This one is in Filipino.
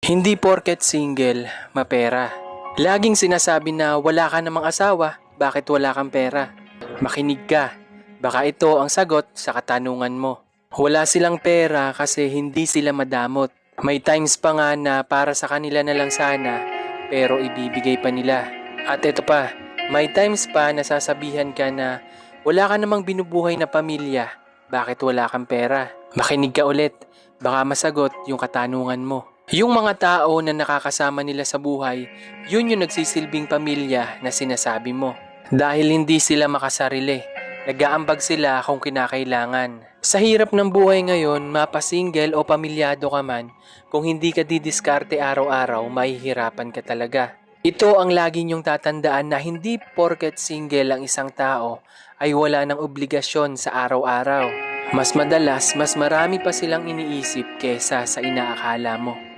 Hindi porket single, mapera. Laging sinasabi na wala ka namang asawa, bakit wala kang pera? Makinig ka, baka ito ang sagot sa katanungan mo. Wala silang pera kasi hindi sila madamot. May times pa nga na para sa kanila na lang sana, pero ibibigay pa nila. At ito pa, may times pa na sasabihan ka na wala ka namang binubuhay na pamilya, bakit wala kang pera? Makinig ka ulit, baka masagot yung katanungan mo. Yung mga tao na nakakasama nila sa buhay, yun yung nagsisilbing pamilya na sinasabi mo. Dahil hindi sila makasarili, nag-aambag sila kung kinakailangan. Sa hirap ng buhay ngayon, mapa-single o pamilyado ka man, kung hindi ka didiskarte araw-araw, mahihirapan ka talaga. Ito ang lagi niyong tatandaan na hindi porket single ang isang tao ay wala ng obligasyon sa araw-araw. Mas madalas, mas marami pa silang iniisip kesa sa inaakala mo.